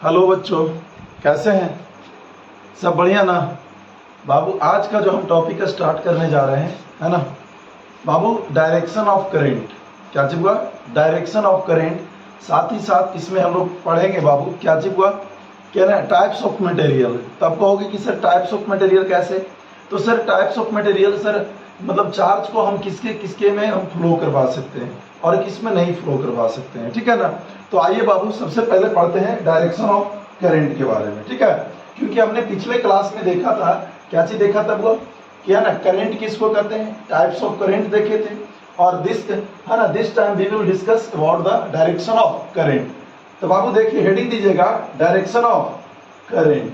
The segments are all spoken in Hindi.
हेलो बच्चों, कैसे हैं? सब बढ़िया ना? बाबू आज का जो हम टॉपिक स्टार्ट करने जा रहे हैं, है ना बाबू, डायरेक्शन ऑफ करेंट। क्या चीज हुआ? Direction of current. साथ ही साथ इसमें हम लोग पढ़ेंगे बाबू, क्या चीज हुआ, क्या ना, टाइप्स ऑफ मटेरियल। तो आप कहोगे कि सर टाइप्स ऑफ मटेरियल कैसे? तो sir types of material sir मतलब चार्ज को हम किसके किसके में हम फ्लो करवा सकते हैं और किस में नहीं फ्लो करवा सकते हैं, ठीक है ना। तो आइए बाबू सबसे पहले पढ़ते हैं डायरेक्शन ऑफ करंट के बारे में, ठीक है। क्योंकि हमने पिछले क्लास में देखा था, क्या चीज देखा था वो, क्या ना, करंट किसको कहते हैं, टाइप्स ऑफ करंट देखे थे। और दिस है ना, this time we will discuss about the direction of current. तो बाबू देखिए हेडिंग दीजिएगा, direction of current,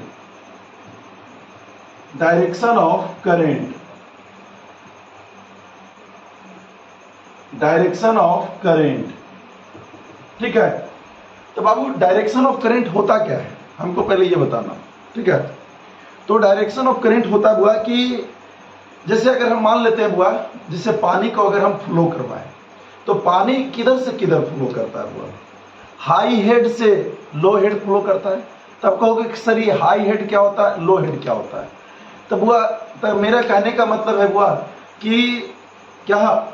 direction of current, direction of current, ठीक है। तो बाबू डायरेक्शन ऑफ करंट होता क्या है, हमको पहले ये बताना, ठीक है। तो डायरेक्शन ऑफ करंट होता हुआ कि जैसे अगर हम मान लेते हैं बुआ, जैसे पानी को अगर हम फ्लो करवाएं तो पानी किधर से किधर फ्लो करता है बुआ? हाई हेड से लो हेड फ्लो करता है। तब कहोगे कि सर ये हाई हेड क्या होता है, लो हेड क्या होता है? तो बुआ, तो मेरा कहने का मतलब है बुआ कि क्या,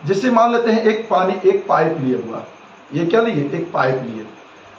जैसे मान लेते हैं एक पाइप लिए बुआ, ये क्या लिए, एक पाइप लिए।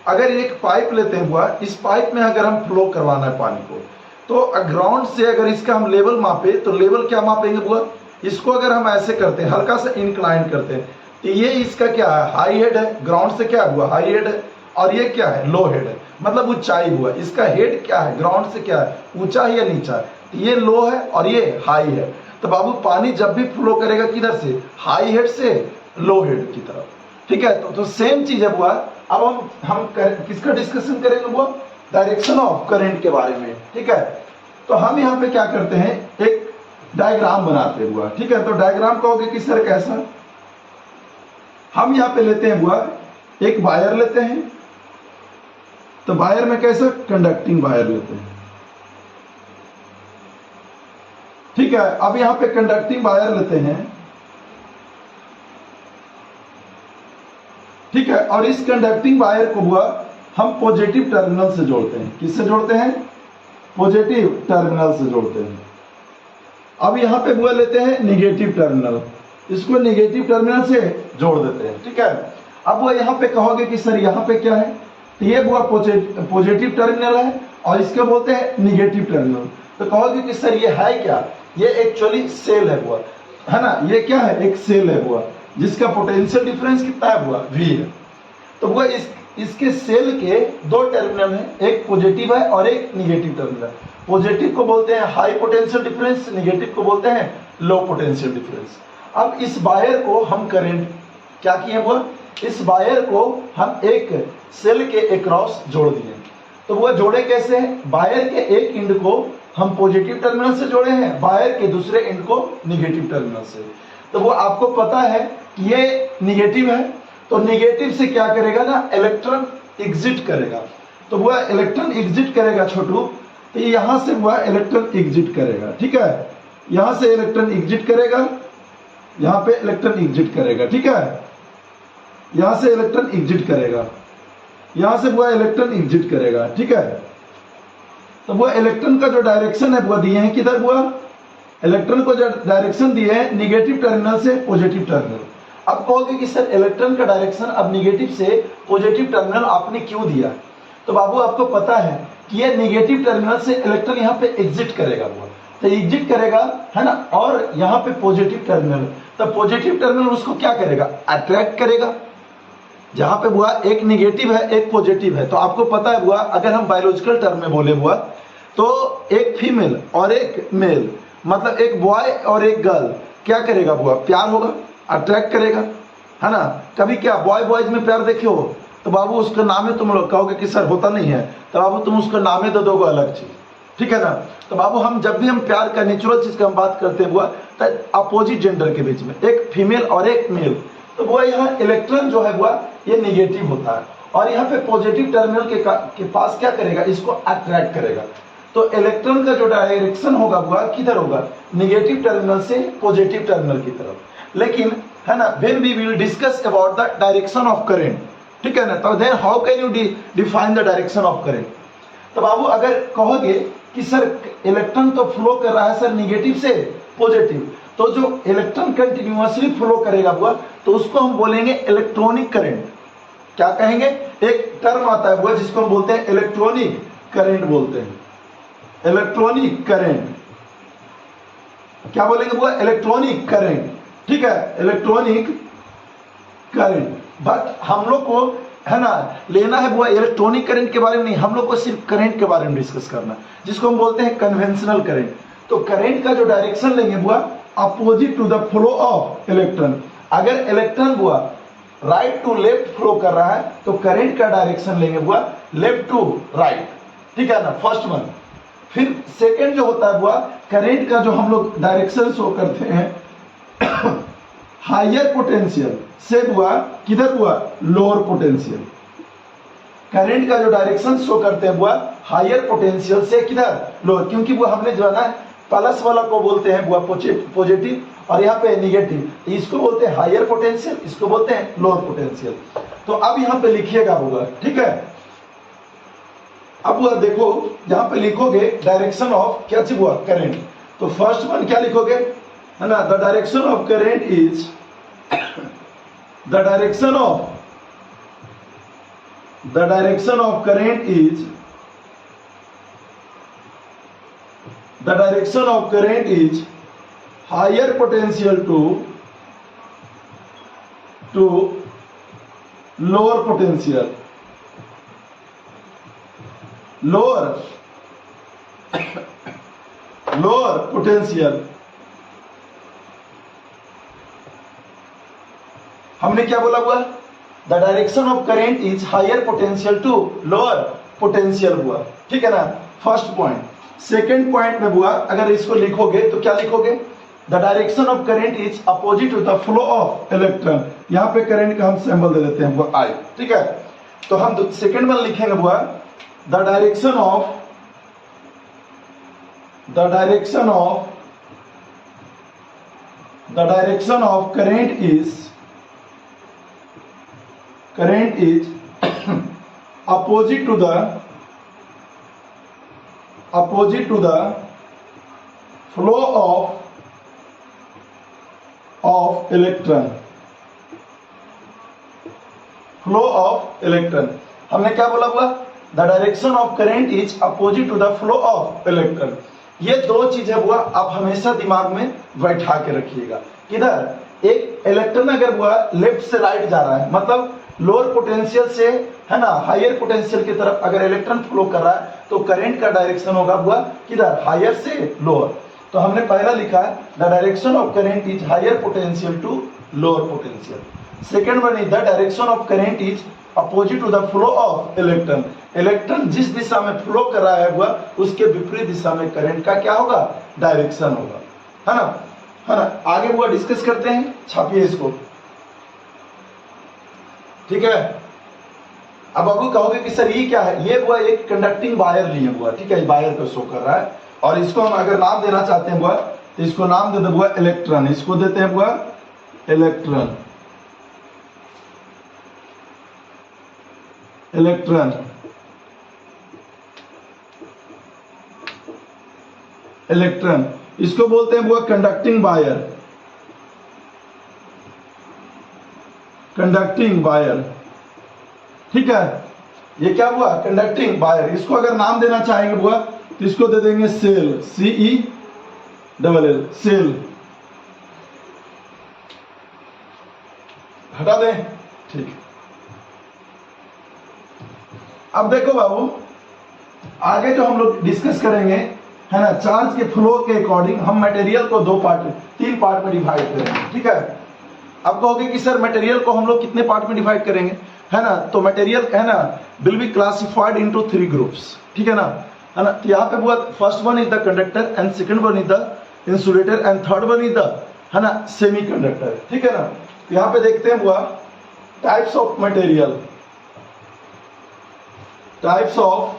अगर एक पाइप लेते हैं बुआ, इस पाइप में अगर हम फ्लो करवाना है पानी को, तो ग्राउंड से अगर इसका हम लेवल मापे तो लेवल क्या मापेंगे बुआ, इसको अगर हम ऐसे करते हैं, हल्का सा इंक्लाइन करते हैं, तो ये इसका क्या है, हाई हेड है। ग्राउंड से क्या हुआ, हाई हेड है। और ये क्या है, लो हेड है, मतलब ऊंचाई हुआ। इसका हेड क्या है, ग्राउंड से क्या है, ऊंचा है या नीचा है? तो ये लो है और ये हाई है। तो बाबू पानी जब भी फ्लो करेगा किधर से, हाई हेड से लो हेड की तरफ, ठीक है। तो सेम चीज है बुआ। अब हम किसका डिस्कशन करेंगे बुआ, डायरेक्शन ऑफ करंट के बारे में, ठीक है। तो हम यहाँ पे क्या करते हैं, एक डायग्राम बनाते हैं बुआ, ठीक है। तो डायग्राम कहोगे कि सर कैसा? हम यहाँ पे लेते हैं बुआ, एक वायर लेते हैं। तो वायर में कैसा, कंडक्टिंग वायर लेते हैं, ठीक है। अब यहाँ पे कंडक्टिंग वायर लेते हैं, ठीक है। और इस कंडक्टिंग वायर को बुआ हम पॉजिटिव टर्मिनल से जोड़ते हैं। किससे जोड़ते हैं? पॉजिटिव टर्मिनल से जोड़ते हैं। अब यहाँ पे बुआ लेते हैं निगेटिव टर्मिनल, इसको निगेटिव टर्मिनल से जोड़ देते हैं, ठीक है। अब बुआ यहाँ पे कहोगे कि सर यहाँ पे क्या है, तो ये बुआ पॉजिटिव टर्मिनल है और इसको बोलते हैं निगेटिव टर्मिनल। तो कहोगे कि सर ये है क्या, ये एक्चुअली सेल है बुआ, है ना। ये क्या है, एक सेल है बुआ, जिसका पोटेंशियल डिफरेंस कितना है बुआ, V है। तो बुआ इसके सेल के दो टर्मिनल हैं, एक पॉजिटिव है और एक निगेटिव टर्मिनल है। पॉजिटिव को बोलते हैं हाई पोटेंशियल डिफरेंस, निगेटिव को बोलते हैं लो पोटेंशियल डिफरेंस। अब इस वायर को हम करंट क्या किए बुआ, इस वायर को हम एक सेल के अक्रॉस जोड़ दिए। तो वो जोड़े कैसे हैं, वायर के एक एंड को हम पॉजिटिव टर्मिनल से जोड़े हैं, वायर के दूसरे एंड को निगेटिव टर्मिनल से। तो वो आपको पता है कि ये निगेटिव है, तो निगेटिव से क्या करेगा ना, इलेक्ट्रॉन एग्जिट करेगा। तो वो इलेक्ट्रॉन एग्जिट करेगा छोटू, तो यहां से वो इलेक्ट्रॉन एग्जिट करेगा, ठीक है। यहां से इलेक्ट्रॉन एग्जिट करेगा, यहां पे इलेक्ट्रॉन एग्जिट करेगा, ठीक है। यहां से इलेक्ट्रॉन एग्जिट करेगा, यहां से वो इलेक्ट्रॉन एग्जिट करेगा, ठीक है। तो वो इलेक्ट्रॉन का जो डायरेक्शन है वो दिए हैं किधर बुआ, इलेक्ट्रॉन को जो डायरेक्शन दिए हैं निगेटिव टर्मिनल से पॉजिटिव टर्मिनल। अब कहोगे कि सर इलेक्ट्रॉन का डायरेक्शन अब निगेटिव से पॉजिटिव टर्मिनल आपने क्यों दिया? तो बाबू आपको पता है कि ये निगेटिव टर्मिनल से इलेक्ट्रॉन यहाँ पे एग्जिट करेगा बुआ, तो एग्जिट करेगा, है ना। और यहाँ पे पॉजिटिव टर्मिनल, तो पॉजिटिव टर्मिनल उसको क्या करेगा, अट्रैक्ट करेगा। जहां पे बुआ एक निगेटिव है एक पॉजिटिव है, तो आपको पता है बुआ, अगर हम बायोलॉजिकल टर्म में बोले बुआ, तो एक फीमेल और एक मेल, मतलब एक बॉय और एक गर्ल क्या करेगा बुआ, प्यार होगा, अट्रैक्ट करेगा, है ना। कभी क्या बॉय बॉयज में प्यार देखे हो? तो बाबू उसका नाम है, तुम लोग कहोगे कि सर होता नहीं है, तो बाबू तुम उसका नाम है दे दोगे अलग चीज, ठीक है ना। तो बाबू हम जब भी हम प्यार का नेचुरल चीज का हम बात करते हैं बुआ, तो अपोजिट जेंडर के बीच में एक फीमेल और एक मेल, तो बुआ यहाँ इलेक्ट्रॉन जो है बुआ ये निगेटिव होता है और यहाँ पे पॉजिटिव टर्मिनल के पास क्या करेगा, इसको अट्रैक्ट करेगा। तो इलेक्ट्रॉन का जो डायरेक्शन होगा बुआ किधर होगा, निगेटिव टर्मिनल से पॉजिटिव टर्मिनल की तरफ। लेकिन है ना, when we will discuss about the direction of current, ठीक है ना। तो then how can you define the direction of current. तो बाबू अगर कहोगे कि सर इलेक्ट्रॉन तो फ्लो कर रहा है सर निगेटिव से पॉजिटिव, तो जो इलेक्ट्रॉन कंटिन्यूअसली फ्लो करेगा बुआ तो उसको हम बोलेंगे इलेक्ट्रॉनिक करंट। क्या कहेंगे, एक टर्म आता है बुआ जिसको हम बोलते हैं इलेक्ट्रॉनिक करंट बोलते हैं, इलेक्ट्रॉनिक करंट। क्या बोलेंगे बुआ, इलेक्ट्रॉनिक करंट, ठीक है, इलेक्ट्रॉनिक करंट। बट हम लोग को है ना लेना है बुआ इलेक्ट्रॉनिक करंट के बारे में नहीं, हम लोग को सिर्फ करंट के बारे में डिस्कस करना, जिसको हम बोलते हैं कन्वेंशनल करंट। तो करंट का जो डायरेक्शन लेंगे बुआ opposite to the flow of electron. अगर इलेक्ट्रॉन बुआ राइट टू लेफ्ट फ्लो कर रहा है तो करंट का डायरेक्शन लेंगे बुआ लेफ्ट टू राइट, ठीक है ना, फर्स्ट वन। फिर सेकंड जो होता है बुआ करंट का जो हम लोग डायरेक्शन शो करते हैं हायर पोटेंशियल से बुआ किधर बुआ लोअर पोटेंशियल। करंट का जो डायरेक्शन शो करते हैं बुआ हायर पोटेंशियल से किधर लोअर, क्योंकि वो हमने जो है ना प्लस वाला को बोलते हैं बुआ पॉजिटिव और यहाँ पे निगेटिव, इसको बोलते हैं हायर पोटेंशियल, इसको बोलते हैं लोअर पोटेंशियल। तो अब यहाँ पे लिखिएगा बुआ, ठीक है। अब बुआ देखो यहाँ पे लिखोगे डायरेक्शन ऑफ क्या चीज हुआ करंट, तो फर्स्ट वन क्या लिखोगे है ना, the direction of current is the direction of current is the direction of current is higher potential to lower potential, lower potential। हमने क्या बोला हुआ, the direction of current is higher potential to lower potential हुआ, ठीक है ना, फर्स्ट पॉइंट। सेकेंड पॉइंट में बुआ अगर इसको लिखोगे तो क्या लिखोगे, the direction of current is opposite to the flow of electron. यहाँ पे करंट का हम सिंबल दे देते हैं बुआ आई, ठीक है। तो हम सेकेंड वन लिखेंगे बुआ the direction of current is opposite to the flow of electron, हमने क्या बोला हुआ, the direction of current is opposite to the flow of electron. ये दो चीजें हुआ आप हमेशा दिमाग में बैठा के रखिएगा। किधर एक इलेक्ट्रॉन अगर हुआ लेफ्ट से राइट जा रहा है, मतलब लोअर पोटेंशियल से है ना हायर पोटेंशियल की तरफ अगर इलेक्ट्रॉन फ्लो कर रहा है तो करंट का डायरेक्शन होगा हुआ किधर हायर से लोअर। तो हमने पहला लिखा है the direction of current is higher potential to lower potential. Second one is the direction of current is opposite to the flow of electron. Electron जिस दिशा में फ्लो कर रहा है हुआ उसके विपरीत दिशा में करंट का क्या होगा, डायरेक्शन होगा, है ना। आगे हुआ डिस्कस करते हैं, छापिए इसको, ठीक है। अब अबू कहोगे कि सर ये क्या है, ये हुआ एक कंडक्टिंग वायर लिए हुआ, ठीक है, वायर को शो कर रहा है और इसको हम अगर नाम देना चाहते हैं हुआ तो इसको नाम दे दे हुआ इलेक्ट्रॉन, इसको देते हैं हुआ इलेक्ट्रॉन, इसको बोलते हैं हुआ कंडक्टिंग वायर, ठीक है। ये क्या हुआ, कंडक्टिंग वायर। इसको अगर नाम देना चाहेंगे बुआ तो इसको दे देंगे सेल, CELL, सेल, हटा दें, ठीक। अब देखो बाबू आगे जो हम लोग डिस्कस करेंगे है ना, चार्ज के फ्लो के अकॉर्डिंग हम मटेरियल को तीन पार्ट में डिवाइड करेंगे, ठीक है। अब कहोगे कि सर मटेरियल को हम लोग कितने पार्ट में डिवाइड करेंगे, है ना, तो मटेरियल है ना will be classified into 3 groups, ठीक है ना, तो यहाँ पे हुआ first one is the conductor and second one is the insulator and third one is the है ना सेमीकंडक्टर, ठीक है ना। तो यहाँ पे देखते हैं हुआ types of material, types of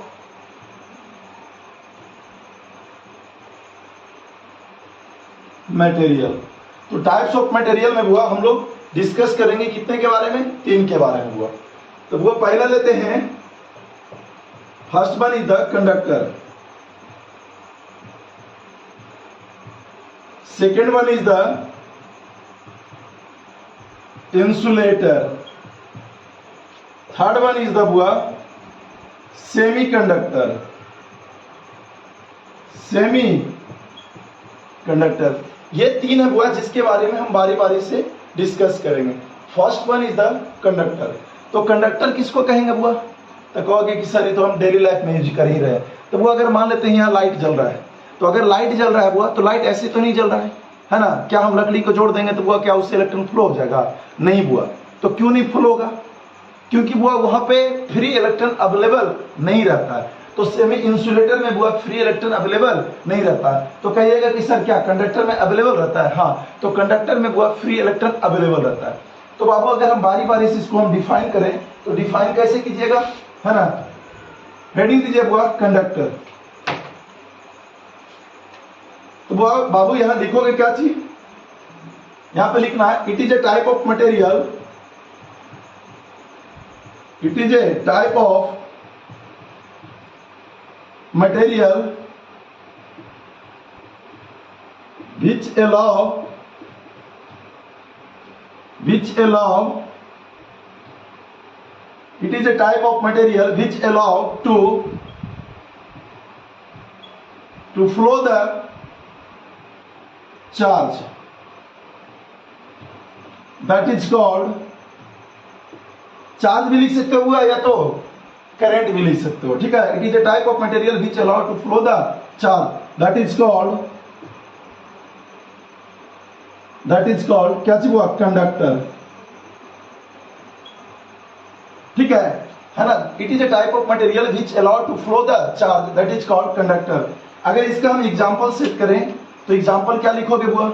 material. तो टाइप्स ऑफ मटेरियल में हुआ हम लोग डिस्कस करेंगे कितने के बारे में, 3 के बारे में हुआ। तो वो पहला लेते हैं, first one is the conductor, second one is the insulator, third one is the बुआ सेमी कंडक्टर, सेमी कंडक्टर। ये तीन है बुआ जिसके बारे में हम बारी बारी से डिस्कस करेंगे। First one is the conductor. तो कंडक्टर किसको कहेंगे बुआ? तो कहोगे कि सर ये तो हम डेली लाइफ में यूज कर ही रहे हैं। तो बुआ अगर मान लेते हैं यहाँ लाइट जल रहा है, तो अगर लाइट जल रहा है बुआ, तो लाइट ऐसे तो नहीं जल रहा है ना? क्या हम लकड़ी को जोड़ देंगे तो बुआ क्या उससे इलेक्ट्रॉन फ्लो हो जाएगा? नहीं बुआ। तो क्यों नहीं फ्लो होगा? क्योंकि बुआ वहां पे फ्री इलेक्ट्रॉन अवेलेबल नहीं रहता है। तो सेमी इंसुलेटर में बुआ फ्री इलेक्ट्रॉन अवेलेबल नहीं रहता है। तो कहिएगा कि सर क्या कंडक्टर में अवेलेबल रहता है? हाँ, तो कंडक्टर में बुआ फ्री इलेक्ट्रॉन अवेलेबल रहता है। तो बाबू अगर हम बारी बारी से इसको हम डिफाइन करें तो डिफाइन कैसे कीजिएगा, है ना? हेडिंग दीजिए बुआ कंडक्टर। तो बुआ बाबू यहां लिखोगे क्या चीज? यहां पे लिखना है it is a type of material, it is a type of material which allow it is a type of material which allow to flow the charge, that is called, charge भी लिख सकते हो या तो करंट भी लिख सकते हो, ठीक है? It is a type of material which allow to flow the charge, that is called क्या चीज हुआ? कंडक्टर, ठीक है ना? It is a type of material which allow to flow the charge, that is called conductor. अगर इसका हम एग्जांपल सेट करें तो एग्जांपल क्या लिखोगे बुआ?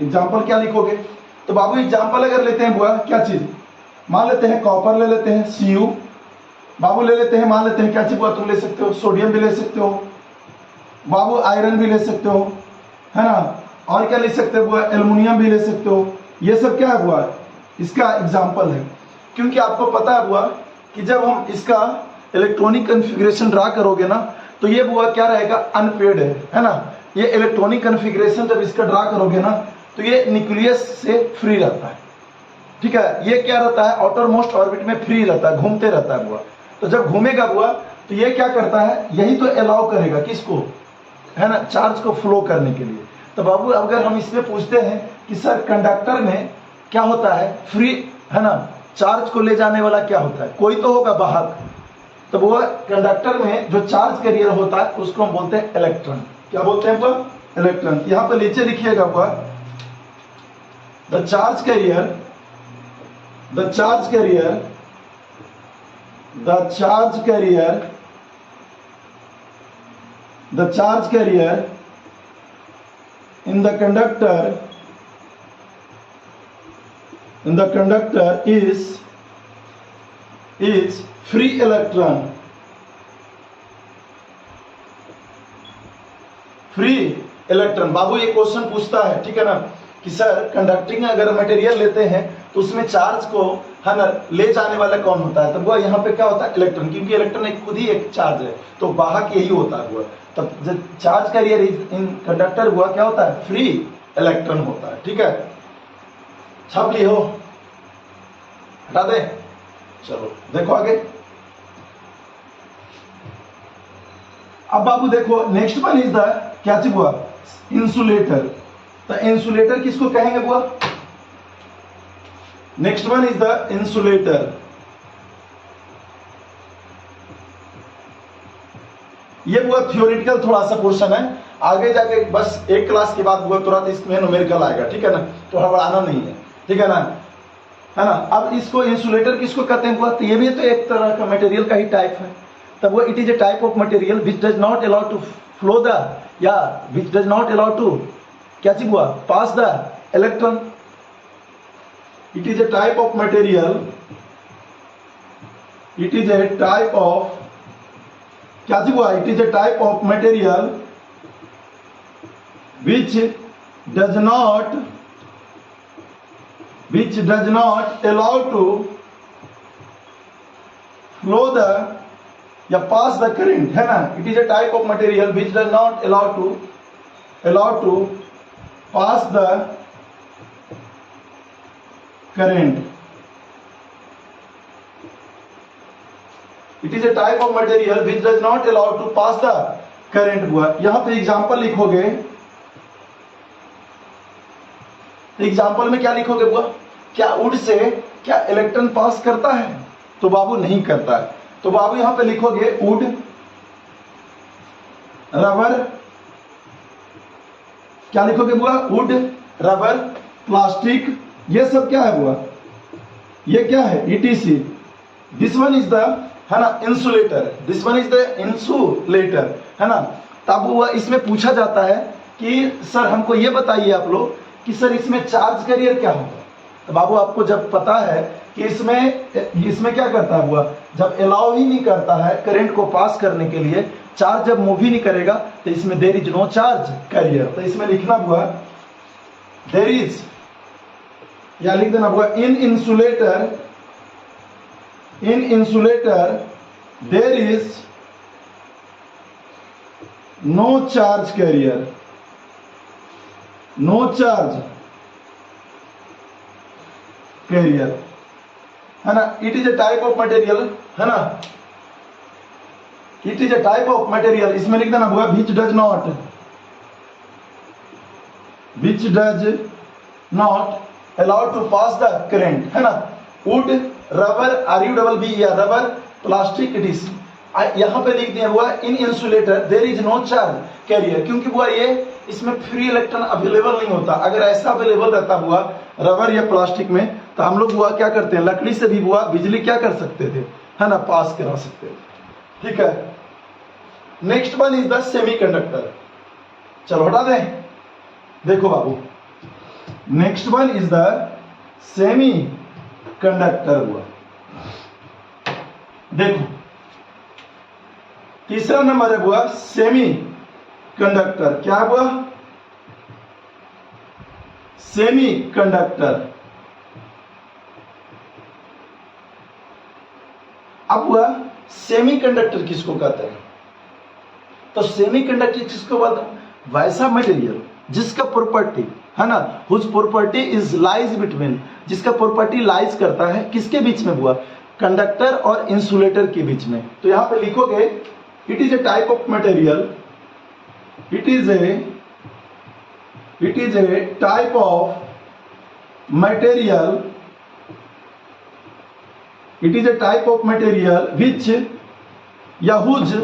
एग्जांपल क्या लिखोगे? तो बाबू एग्जांपल अगर लेते हैं बुआ, क्या चीज? मान लेते हैं कॉपर ले लेते हैं Cu, बाबू ले लेते हैं, मान लेते हैं क्या चीज बुआ? तुम ले सकते हो सोडियम भी ले सकते हो बाबू, आयरन भी ले सकते हो, है ना? और क्या ले सकते हो बुआ? एल्युमिनियम भी ले सकते हो। ये सब क्या है बुआ? इसका एग्जाम्पल है। क्योंकि आपको पता है बुआ कि जब हम इसका इलेक्ट्रॉनिक कन्फिग्रेशन ड्रा करोगे ना, तो ये बुआ क्या रहेगा? अनपेड है ना? ये इलेक्ट्रॉनिक कन्फिग्रेशन जब इसका ड्रा करोगे ना, तो ये न्यूक्लियस से फ्री रहता है, ठीक है? ये क्या रहता है? आउटर मोस्ट ऑर्बिट में फ्री रहता है, घूमते रहता है बुआ। तो जब घूमेगा बुआ तो ये क्या करता है? यही तो अलाउ करेगा किसको, है ना? चार्ज को फ्लो करने के लिए। तो बाबू अगर हम इसमें पूछते हैं कि सर कंडक्टर में क्या होता है? फ्री, है ना? चार्ज को ले जाने वाला क्या होता है? कोई तो होगा वाहक। तो वो कंडक्टर में जो चार्ज कैरियर होता है उसको हम बोलते हैं इलेक्ट्रॉन। क्या बोलते हैं बुआ? इलेक्ट्रॉन। यहाँ पे नीचे लिखिएगा बुआ, the charge carrier in the conductor is free electron, बाबू ये क्वेश्चन पूछता है, ठीक है ना, कि सर कंडक्टिंग अगर मटेरियल लेते हैं तो उसमें चार्ज को, है ना, ले जाने वाला कौन होता है? तो वो यहाँ पे क्या होता है? इलेक्ट्रॉन। क्योंकि इलेक्ट्रॉन एक खुद ही एक चार्ज है, तो वाहक यही होता है। तब जब चार्ज कैरियर इन कंडक्टर हुआ क्या होता है? फ्री इलेक्ट्रॉन होता है, ठीक है? छाप ली हो, हटा दे। चलो देखो आगे। अब बाबू देखो नेक्स्ट वन इज द क्या चीज हुआ? इंसुलेटर। तो इंसुलेटर किसको कहेंगे बुआ? Next one is the insulator. ये बुआ थियोरिटिकल थोड़ा सा पोर्शन है, आगे जाके बस एक क्लास के बाद बुआ तुरंत इसमें न्यूमेरिकल आएगा, ठीक है ना? तो हड़बड़ाना नहीं है, ठीक है ना? है ना? अब इसको इंसुलेटर किसको कहते हैं बुआ? तो ये भी तो एक तरह का मटेरियल का ही टाइप है। तब वो it is a type of material which does not allow to flow the, या which does not allow to क्या चीज हुआ? Pass the electron. It is a type of material, it is a type of क्या चीज हुआ? It is a type of material which which does not allow to flow the या pass the current, है ना. It is a type of material which does not allow to pass the current. It is a type of material which does not allow to pass the current हुआ. यहां पे एग्जाम्पल लिखोगे, एग्जाम्पल में क्या लिखोगे बुआ? क्या वुड से क्या इलेक्ट्रॉन पास करता है? तो बाबू नहीं करता है. तो बाबू यहां पे लिखोगे वुड, रबर, क्या लिखोगे बुआ? वुड, रबर, प्लास्टिक, ये सब क्या है बुआ? ये क्या है? ETC. This one is the, है ना, insulator. This one is the insulator, है ना. तब वो इसमें पूछा जाता है कि सर हमको ये बताइए आप लोग कि सर इसमें चार्ज कैरियर क्या होगा. तो बाबू आपको जब पता है कि इसमें क्या करता है बुआ? जब अलाउ ही नहीं करता है करंट को पास करने के लिए, चार्ज जब मूव ही नहीं करेगा, तो इसमें there is no charge carrier. तो इसमें लिखना बुआ देयर इज, या लिख देना बुआ in insulator there is no charge carrier, no charge carrier, है ना. It is a type of material, है ना. It is a type of material. इसमें लिख देना होगा which does not allow to pass the current, है ना. वुड, रबर, RUBB या रबर, प्लास्टिक, ETC. यहां पे लिख दिया हुआ in insulator there is no charge carrier, क्योंकि हुआ ये इसमें फ्री इलेक्ट्रॉन अवेलेबल नहीं होता. अगर ऐसा अवेलेबल रहता हुआ रबर या प्लास्टिक में, तो हम लोग हुआ क्या करते हैं, लकड़ी से भी हुआ बिजली क्या कर सकते थे, है ना, पास करा सकते थे. ठीक है. Next one is the semiconductor. चलो हटा दें. देखो बाबू, next one is the semiconductor हुआ. देखो तीसरा नंबर है बुआ सेमी कंडक्टर. क्या है बुआ? Semi conductor. अब हुआ सेमी कंडक्टर किसको कहते हैं? तो सेमी कंडक्टर किसको कहते हैं? वैसा मटेरियल जिसका प्रॉपर्टी, है ना, whose property is lies between, जिसका प्रॉपर्टी लाइज करता है किसके बीच में बुआ? कंडक्टर और इंसुलेटर के बीच में. तो यहां पे लिखोगे it is a type of material, it is a type of material, it is a type of material which या whose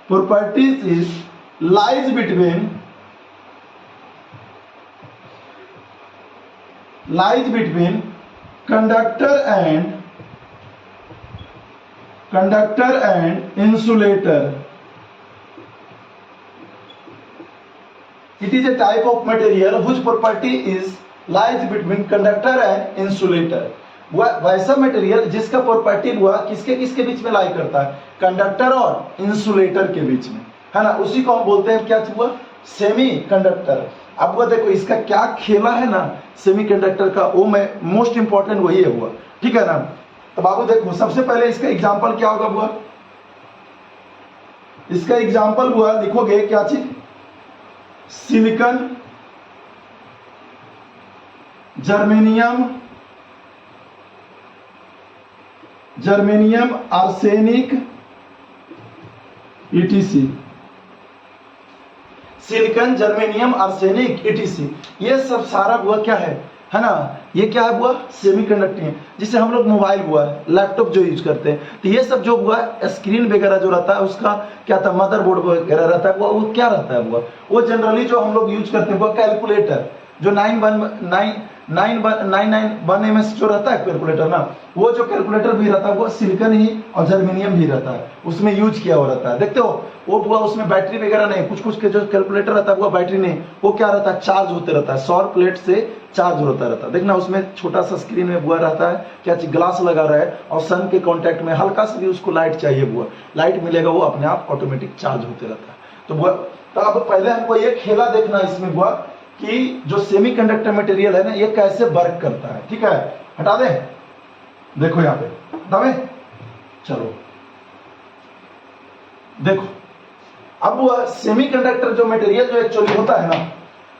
property is lies between conductor and insulator. It is a type of material whose property is lies between conductor and insulator. वैसा मटेरियल जिसका प्रॉपर्टी हुआ किसके किसके बीच में लाई करता है? कंडक्टर और इंसुलेटर के बीच में, है ना. उसी को हम बोलते हैं क्या हुआ? Semi conductor. अब वो देखो इसका क्या खेला है ना सेमी कंडक्टर का, वो मैं मोस्ट इंपॉर्टेंट वही है हुआ. ठीक है ना. तो बाबू देखो सबसे पहले इसका एग्जाम्पल क्या होगा बुआ? इसका एग्जाम्पल बुआ लिखोगे क्या चीज? Silicon, germanium, arsenic, ETC. Silicon, germanium, arsenic, ETC, ये सब सारा बुआ क्या है ना. ये क्या है बुआ? सेमीकंडक्टर है, जिसे हम लोग मोबाइल बुआ, लैपटॉप जो यूज करते हैं. तो ये सब जो बुआ स्क्रीन वगैरह जो रहता है उसका क्या था, मदरबोर्ड वगैरह रहता है वो क्या रहता है बुआ? वो जनरली जो हम लोग यूज करते हैं बुआ कैलकुलेटर, जो 991 MS जो रहता है कैलकुलेटर ना, वो जो कैलकुलेटर भी रहता है वो सिलिकॉन ही और जर्मेनियम भी रहता है, उसमें यूज किया हुआ रहता है. देखते हो वो पूरा उसमें बैटरी वगैरह नहीं, कुछ के जो कैलकुलेटर रहता है वो बैटरी नहीं, वो क्या रहता है, चार्ज होते रहता है, सौर प्लेट से चार्ज होता रहता है. देखना उसमें छोटा सा स्क्रीन में बुआ रहता है, क्या चीज ग्लास लगा रहा है और सन के कांटेक्ट में हल्का सा भी उसको लाइट चाहिए बुआ, लाइट मिलेगा वो अपने आप ऑटोमेटिक चार्ज होते रहता है. तो बुआ तो अब पहले हमको ये खेला देखना इसमें हुआ कि जो सेमीकंडक्टर मटेरियल है ना ये कैसे वर्क करता है। ठीक है, हटा दें, देखो यहाँ पे हटा दें, चलो देखो। अब वह सेमीकंडक्टर जो मटेरियल जो एक्चुअली होता है ना,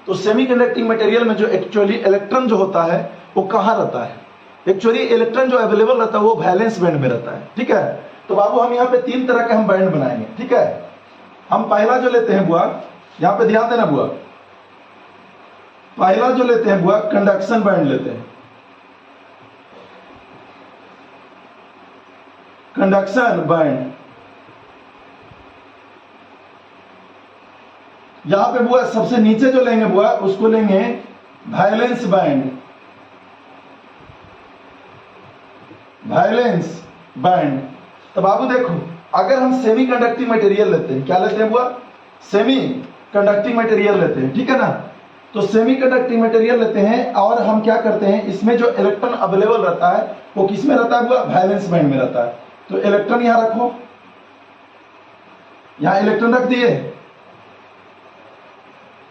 तो सेमीकंडक्टिंग मटेरियल में जो एक्चुअली इलेक्ट्रॉन जो होता है वो कहाँ रहता है? एक्चुअली इलेक्ट्रॉन जो अवेलेबल रहता है वो वैलेंस बैंड में रहता है। ठीक है, तो बाबू हम यहाँ पे 3 तरह के हम बैंड बनाएंगे। ठीक है, हम पहला जो लेते हैं बुआ, यहाँ पे ध्यान देना बुआ, पहला जो लेते हैं बुआ कंडक्शन बैंड लेते हैं। कंडक्शन बैंड, यहां पे बुआ सबसे नीचे जो लेंगे बुआ उसको लेंगे वैलेंस बैंड। Valence band. तो बाबू देखो, अगर हम सेमी कंडक्टिंग मटेरियल लेते हैं, क्या लेते हैं बुआ? सेमी कंडक्टिंग मटेरियल लेते हैं। ठीक है ना, तो सेमी कंडक्टिंग मटेरियल लेते हैं और हम क्या करते हैं, इसमें जो इलेक्ट्रॉन अवेलेबल रहता है वो किस में रहता है बुआ? वैलेंस बैंड में रहता है। तो इलेक्ट्रॉन यहां रखो, यहां इलेक्ट्रॉन रख दिए।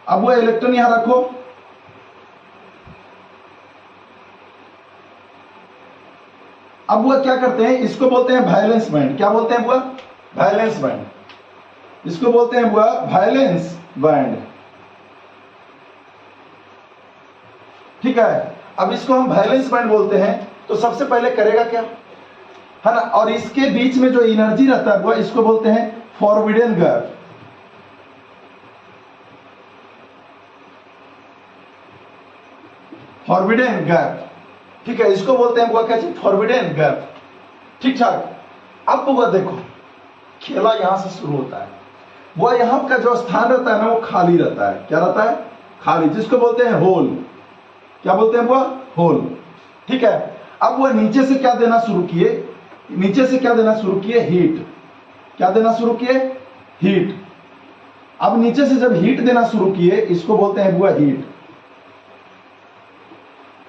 अब वो इलेक्ट्रॉन यहां रखो, अब वो क्या करते हैं, इसको बोलते हैं वैलेंस बैंड। क्या बोलते हैं बुआ? Valence band. इसको बोलते हैं बुआ वैलेंस बैंड। ठीक है, अब इसको हम वैलेंस बैंड बोलते हैं। तो सबसे पहले करेगा क्या है ना, और इसके बीच में जो एनर्जी रहता है बुआ इसको बोलते हैं फॉरबिडन गैप। Forbidden gap. ठीक है, इसको बोलते हैं बुआ क्या चीज? Forbidden gap. ठीक ठाक। अब बुआ देखो, खेला यहां से शुरू होता है। बुआ यहां का जो स्थान रहता है ना वो खाली रहता है। क्या रहता है? खाली, जिसको बोलते हैं होल। क्या बोलते हैं बुआ? होल। ठीक है, अब वह नीचे से क्या देना शुरू किए? नीचे से क्या देना शुरू किए? हीट। क्या देना शुरू किए? हीट। अब नीचे से जब हीट देना शुरू किए इसको बोलते हैं बुआ हीट।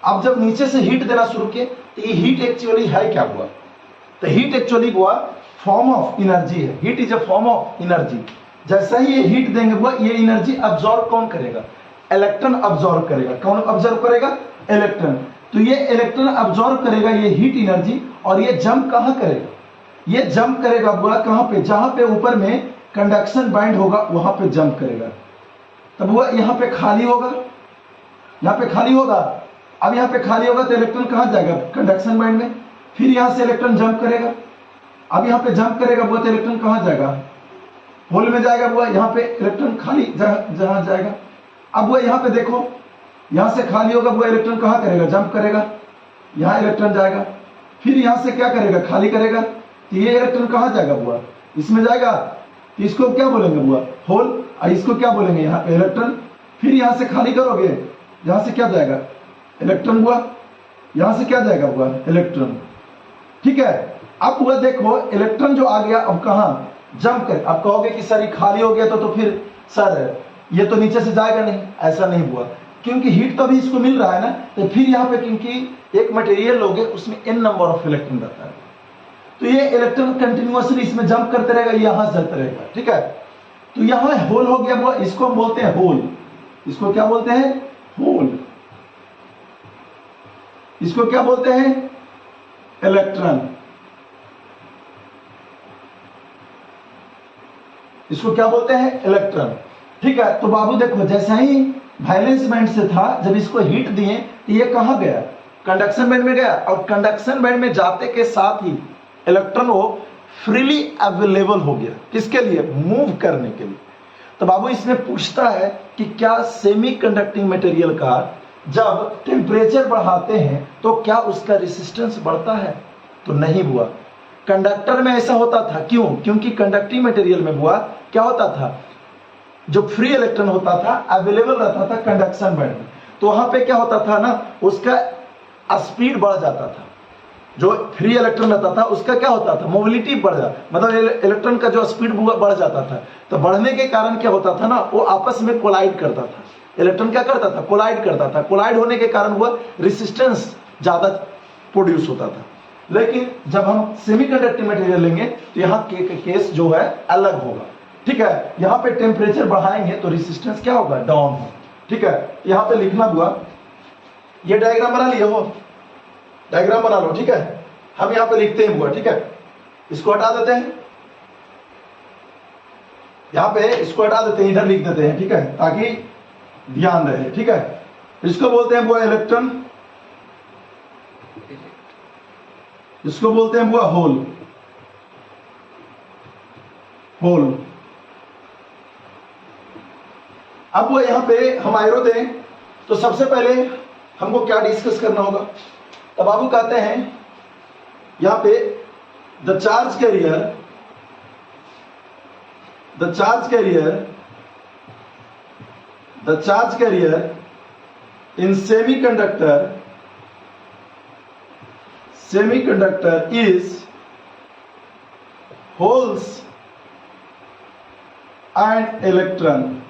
अब जब नीचे से हीट देना शुरू किए तो ये हीट एक्चुअली है क्या हुआ? तो हीट एक्चुअली हुआ फॉर्म ऑफ एनर्जी है। Heat is a form of energy. जैसा ही ये हीट देंगे हुआ ये एनर्जी अब्सॉर्ब कौन करेगा? इलेक्ट्रॉन अब्सॉर्ब करेगा। कौन अब्सॉर्ब करेगा? इलेक्ट्रॉन। तो ये इलेक्ट्रॉन अब्सॉर्ब करेगा ये हीट एनर्जी, और ये जंप कहां करेगा? ये जंप करेगा बुआ कहां पे? जहां पे ऊपर में कंडक्शन बैंड होगा वहां पे जंप करेगा। तब वह यहां पे खाली होगा, यहां पे खाली होगा। अब यहां पे खाली होगा तो इलेक्ट्रॉन कहां जाएगा? कंडक्शन बैंड में। फिर यहां से इलेक्ट्रॉन जंप करेगा। अब यहां पे जंप करेगा बुआ तो इलेक्ट्रॉन कहां जाएगा? होल में जाएगा बुआ। यहां पे इलेक्ट्रॉन खाली जहां जाएगा। अब बुआ यहां पे देखो, यहां से खाली होगा बुआ, इलेक्ट्रॉन कहां करेगा? जंप करेगा। यहां इलेक्ट्रॉन जाएगा। फिर यहां से क्या करेगा? खाली करेगा। तो ये इलेक्ट्रॉन कहां जाएगा बुआ? इसमें जाएगा। तो इसको क्या बोलेंगे बुआ? होल। और इसको क्या बोलेंगे? यहाँ पे इलेक्ट्रॉन। फिर यहां से खाली करोगे, यहां से क्या जाएगा? इलेक्ट्रॉन हुआ। यहां से क्या जाएगा हुआ? इलेक्ट्रॉन। ठीक है, अब हुआ देखो इलेक्ट्रॉन जो आ गया अब कहां? जंप कर। अब कहोगे कि सर ये खाली हो गया तो फिर सर ये तो नीचे से जाएगा नहीं। ऐसा नहीं हुआ, क्योंकि हीट तो अभी इसको मिल रहा है ना। तो फिर यहाँ पे क्योंकि एक मटेरियल लोगे उसमें n नंबर ऑफ इलेक्ट्रॉन रहता है, तो ये इलेक्ट्रॉन कंटिन्यूअसली इसमें जंप करते रहेगा, यहां से चलते रहेगा। ठीक है, तो यहां होल हो गया हुआ, इसको हम बोलते हैं होल। इसको क्या बोलते हैं? होल। इसको क्या बोलते हैं? इलेक्ट्रॉन। इसको क्या बोलते हैं? इलेक्ट्रॉन। ठीक है, तो बाबू देखो जैसा ही वैलेंस बैंड से था, जब इसको हीट दिए तो ये कहां गया? कंडक्शन बैंड में गया। और कंडक्शन बैंड में जाते के साथ ही इलेक्ट्रॉन वो फ्रीली अवेलेबल हो गया। किसके लिए? मूव करने के लिए। तो बाबू इसमें पूछता है कि क्या सेमी कंडक्टिंग मटेरियल का जब टेम्परेचर बढ़ाते हैं तो क्या उसका रेसिस्टेंस बढ़ता है? तो नहीं हुआ। कंडक्टर में ऐसा होता था। क्यों? क्योंकि कंडक्टिंग मटेरियल में हुआ क्या होता था, जो फ्री इलेक्ट्रॉन होता था अवेलेबल रहता था कंडक्शन बैंड में, तो वहां पे क्या होता था ना, उसका स्पीड बढ़ जाता था। जो फ्री इलेक्ट्रॉन रहता था उसका क्या होता था? मोबिलिटी बढ़ जाता, मतलब इलेक्ट्रॉन का जो स्पीड बढ़ जाता था। तो बढ़ने के कारण क्या होता था ना, वो आपस में कोलाइड करता था। इलेक्ट्रॉन क्या करता था? कोलाइड करता था। कोलाइड होने के कारण वो रेसिस्टेंस ज्यादा प्रोड्यूस होता था। लेकिन जब हम सेमीकंडक्टिंग मटेरियल लेंगे तो यहाँ के केस जो है अलग होगा। ठीक है, यहाँ पे टेम्परेचर बढ़ाएंगे तो रेजिस्टेंस क्या होगा, डाउन हो। ठीक है, यहाँ पे लिखना हुआ, ये डायग्राम बना लिए हो, डायग्राम बना लो। ठीक है, हम यहाँ पे लिखते हैं हुआ। ठीक है, इसको हटा देते हैं, यहाँ पे इसको हटा देते हैं, इधर लिख देते हैं। ठीक है, ताकि ध्यान रहे। ठीक है, इसको बोलते हैं हुआ इलेक्ट्रॉन, इसको बोलते हैं हुआ होल। होल। अब वो यहां पे हम आयरो दें तो सबसे पहले हमको क्या डिस्कस करना होगा, तब बाबू कहते हैं यहां पे the charge carrier, the charge carrier, the charge carrier in semiconductor, semiconductor is holes and electron,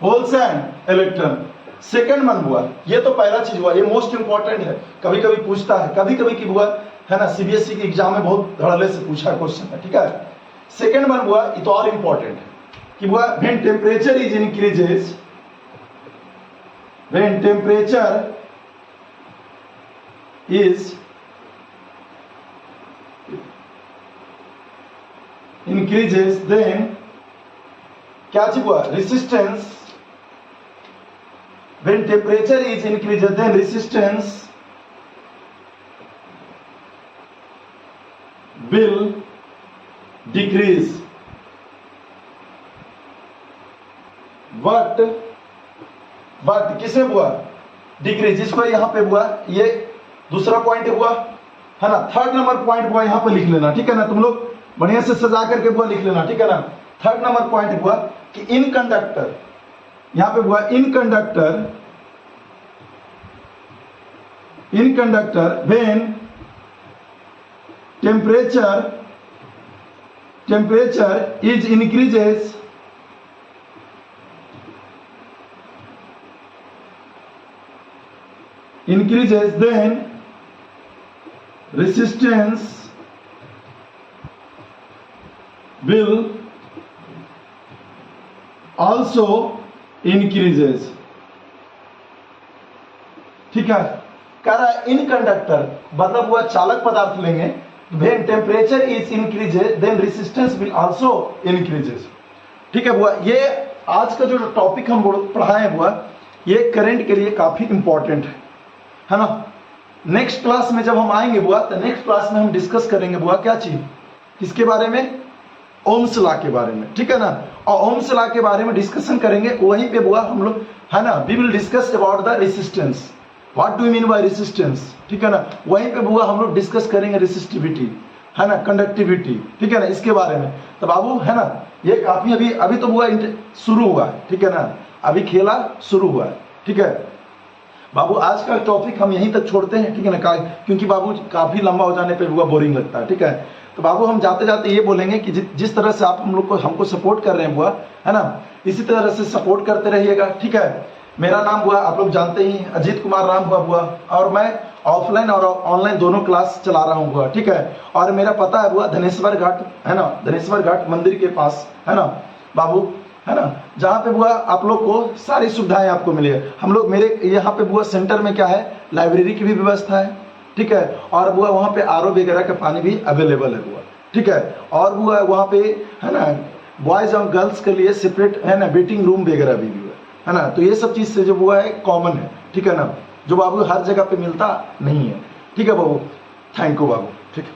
holes and electron। Second one हुआ, ये तो पहला चीज हुआ, ये मोस्ट इंपॉर्टेंट है, कभी कभी पूछता है, कभी कभी की हुआ है ना, सीबीएसई के एग्जाम में बहुत धड़ल्ले से पूछा क्वेश्चन है। ठीक है, सेकंड वन हुआ, ये तो और इंपॉर्टेंट है कि हुआ when temperature is increases, when temperature is increases, then क्या चीज हुआ, resistance, when temperature is increases then resistance will decrease, but किसमें हुआ, डिक्रीज, जिसको यहाँ पे हुआ, ये दूसरा पॉइंट हुआ है ना, थर्ड नंबर पॉइंट हुआ, यहां पर लिख लेना। ठीक है ना, तुम लोग बढ़िया से सजा करके हुआ लिख लेना। ठीक है ना, थर्ड नंबर पॉइंट हुआ कि इन कंडक्टर, यहां पे हुआ in conductor, in conductor when temperature is increases, then resistance will also increases। ठीक है, कह रहा है इन कंडक्टर मतलब हुआ चालक पदार्थ लेंगे, when temperature is increases then resistance will also increases। ठीक है बुआ, ये आज का जो टॉपिक हम पढ़ाए हुआ, ये करंट के लिए काफी इंपॉर्टेंट है ना। नेक्स्ट क्लास में जब हम आएंगे बुआ, तो नेक्स्ट क्लास में हम डिस्कस करेंगे बुआ क्या चीज, किसके बारे में, ओम्स लॉ के बारे में। ठीक है ना, और ओम्स लॉ के बारे में डिस्कशन करेंगे, वहीं पे बुआ हम लोग है ना, we will discuss about the resistance, what do you mean by resistance. ठीक है ना, वहीं पे बुआ हम लोग डिस्कस करेंगे रेसिस्टिविटी है ना, कंडक्टिविटी। ठीक है ना, इसके बारे में। तो बाबू है ना, ये काफी अभी तो बुआ शुरू हुआ है। ठीक है ना, अभी खेला शुरू हुआ है। ठीक है बाबू, आज का टॉपिक हम यहीं तक छोड़ते हैं। ठीक है ना, क्योंकि बाबू काफी लंबा हो जाने पे बुआ बोरिंग लगता है। ठीक है, तो बाबू हम जाते जाते ये बोलेंगे कि जिस तरह से आप हम लोग को हमको सपोर्ट कर रहे हैं बुआ है ना, इसी तरह से सपोर्ट करते रहिएगा। ठीक है, मेरा नाम बुआ आप लोग जानते ही अजीत कुमार राम हुआ बुआ, और मैं ऑफलाइन और ऑनलाइन दोनों क्लास चला रहा हूँ बुआ। ठीक है, और मेरा पता है बुआ धनेश्वर घाट है ना, धनेश्वर घाट मंदिर के पास है ना बाबू, है ना, जहाँ पे बुआ आप लोग को सारी सुविधाएं आपको मिलेगी। हम लोग मेरे यहाँ पे बुआ सेंटर में क्या है, लाइब्रेरी की भी व्यवस्था है। ठीक है, और बुआ वहाँ पे आरओ वगैरह का पानी भी अवेलेबल है बुआ। ठीक है, और बुआ वहाँ पे है ना बॉयज और गर्ल्स के लिए सेपरेट है ना वेटिंग रूम वगैरह भी है ना। तो ये सब चीज से जो बुआ है कॉमन है। ठीक है ना, जो बाबू हर जगह पे मिलता नहीं है। ठीक है बाबू, थैंक यू बाबू। ठीक है।